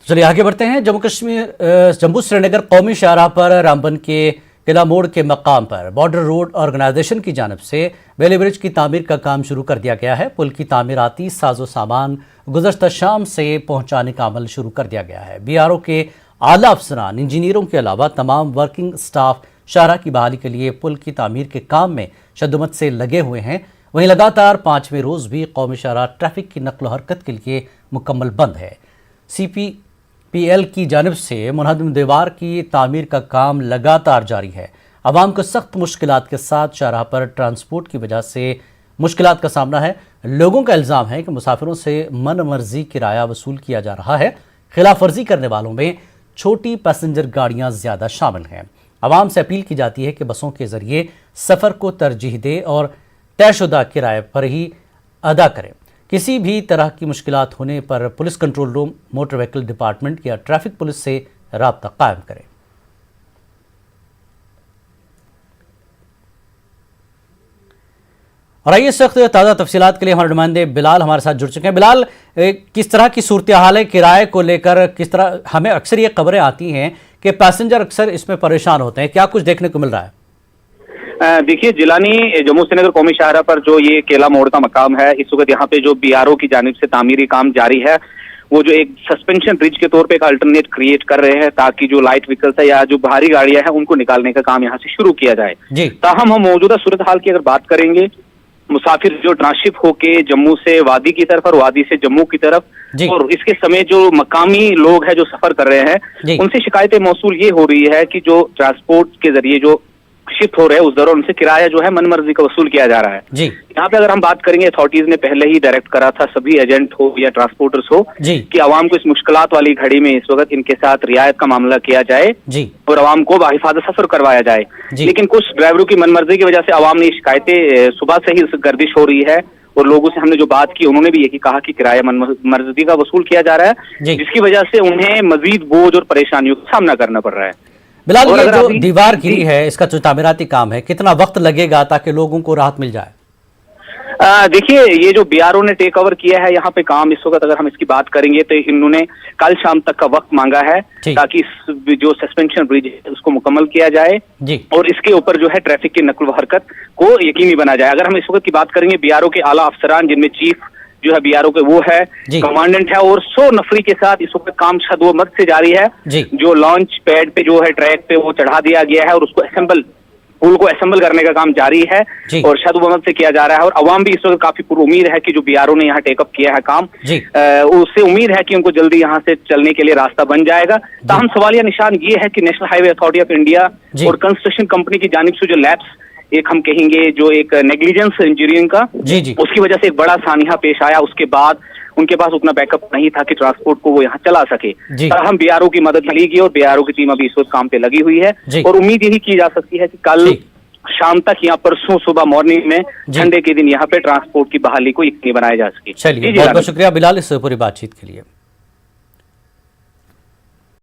चलिए आगे बढ़ते हैं। जम्मू श्रीनगर कौमी शाहराह पर रामबन के किला मोड़ के मकाम पर बॉर्डर रोड ऑर्गेनाइजेशन की जानब से बेले ब्रिज की तामीर का काम शुरू कर दिया गया है। पुल की तामीराती साजो सामान गुज़श्ता शाम से पहुंचाने का अमल शुरू कर दिया गया है। BRO के आला अफसरान, इंजीनियरों के अलावा तमाम वर्किंग स्टाफ शाहराह की बहाली के लिए पुल की तामीर के काम में शद्दुमत से लगे हुए हैं। वहीं लगातार 5वें रोज़ भी कौमी शाहराह ट्रैफिक की नकलो हरकत के लिए मुकम्मल बंद है। CPPL की जानिब से मुनहदम दीवार की तामीर का काम लगातार जारी है। आवाम को सख्त मुश्किलात के साथ शाहराह पर ट्रांसपोर्ट की वजह से मुश्किलात का सामना है। लोगों का इल्ज़ाम है कि मुसाफिरों से मन मर्जी किराया वसूल किया जा रहा है। खिलाफ वर्जी करने वालों में छोटी पैसेंजर गाड़ियां ज़्यादा शामिल हैं। आवाम से अपील की जाती है कि बसों के ज़रिए सफ़र को तरजीह दे और तयशुदा किराए पर ही अदा करें। किसी भी तरह की मुश्किलात होने पर police control room, motor vehicle department या ट्रैफिक पुलिस से राब्ता कायम करें। और आइए इस वक्त ताज़ा तफसीलात के लिए हमारे नुमाइंदे बिलाल हमारे साथ जुड़ चुके हैं। बिलाल, किस तरह की सूरत हाल है किराए को लेकर? किस तरह, हमें अक्सर ये खबरें आती हैं कि पैसेंजर अक्सर इसमें परेशान होते हैं, क्या कुछ देखने को मिल रहा है? देखिए, जिलानी जम्मू श्रीनगर कौमी शाहराह पर जो ये केला मोड़ का मकाम है, इस वक्त यहाँ पे जो BRO की जानिब से तामीरी काम जारी है, वो जो एक सस्पेंशन ब्रिज के तौर पे एक अल्टरनेट क्रिएट कर रहे हैं ताकि जो लाइट व्हीकल्स है या जो भारी गाड़ियां हैं उनको निकालने का काम यहाँ से शुरू किया जाए। ताहम हम मौजूदा सूरत हाल की अगर बात करेंगे, मुसाफिर जो ट्रांसशिप होके जम्मू से वादी की तरफ और वादी से जम्मू की तरफ और इसके समय जो मकामी लोग हैं जो सफर कर रहे हैं, उनसे शिकायतें मौसूल ये हो रही है कि जो ट्रांसपोर्ट के जरिए जो शिफ्ट हो रहे हैं उस दौरान उनसे किराया जो है मनमर्जी का वसूल किया जा रहा है। यहाँ पे अगर हम बात करेंगे, अथॉरिटीज ने पहले ही डायरेक्ट करा था सभी एजेंट हो या ट्रांसपोर्टर्स हो कि आवाम को इस मुश्किलात वाली घड़ी में इस वक्त इनके साथ रियायत का मामला किया जाए और आवाम को बाहिफाजत सफर करवाया जाए। लेकिन कुछ ड्राइवरों की मनमर्जी की वजह से आवाम ने शिकायतें सुबह से ही गर्दिश हो रही है और लोगों से हमने जो बात की उन्होंने भी यही कहा कि किराया मनमर्जी का वसूल किया जा रहा है, जिसकी वजह से उन्हें मजीद बोझ और परेशानियों का सामना करना पड़ रहा है। बिलाल, ये जो दीवार गिरी है, इसका जो तामीराती काम है, कितना वक्त लगेगा ताकि लोगों को राहत मिल जाए? देखिए, ये जो BRO ने टेक ओवर किया है यहाँ पे काम, इस वक्त अगर हम इसकी बात करेंगे तो इन्होंने कल शाम तक का वक्त मांगा है ताकि जो सस्पेंशन ब्रिज है उसको मुकम्मल किया जाए और इसके ऊपर जो है ट्रैफिक की नकल व हरकत को यकीनी बना जाए। अगर हम इस वक्त की बात करेंगे, BRO के आला अफसरान जिनमें चीफ जो है BRO के वो है, कमांडेंट है और 100 नफरी के साथ इस वक्त काम शद्दुमत से जारी है। जो लॉन्च पैड पे जो है ट्रैक पे वो चढ़ा दिया गया है और उसको पुल को असेंबल करने का काम जारी है और शद्दुमत से किया जा रहा है। और अवाम भी इस वक्त काफी पुरुमीद है कि जो BRO ने यहाँ टेकअप किया है काम, उससे उम्मीद है कि उनको जल्दी यहाँ से चलने के लिए रास्ता बन जाएगा। ताहम सवालिया निशान ये है कि national highway authority of India और कंस्ट्रक्शन कंपनी की जानिब से जो लैब्स एक हम कहेंगे जो एक नेग्लिजेंस इंजीनियरिंग का उसकी वजह से एक बड़ा सानिया पेश आया। उसके बाद उनके पास उतना बैकअप नहीं था कि ट्रांसपोर्ट को वो यहाँ चला सके। हम BRO की मदद लीजिए और BRO की टीम अभी इस वक्त काम पे लगी हुई है और उम्मीद यही की जा सकती है कि कल शाम तक या परसों सुबह मॉर्निंग में ठंडे के दिन यहाँ पे ट्रांसपोर्ट की बहाली को यकीनी बनाया जा सके। चलिए, बहुत बहुत शुक्रिया बिलाल इस पूरी बातचीत के लिए।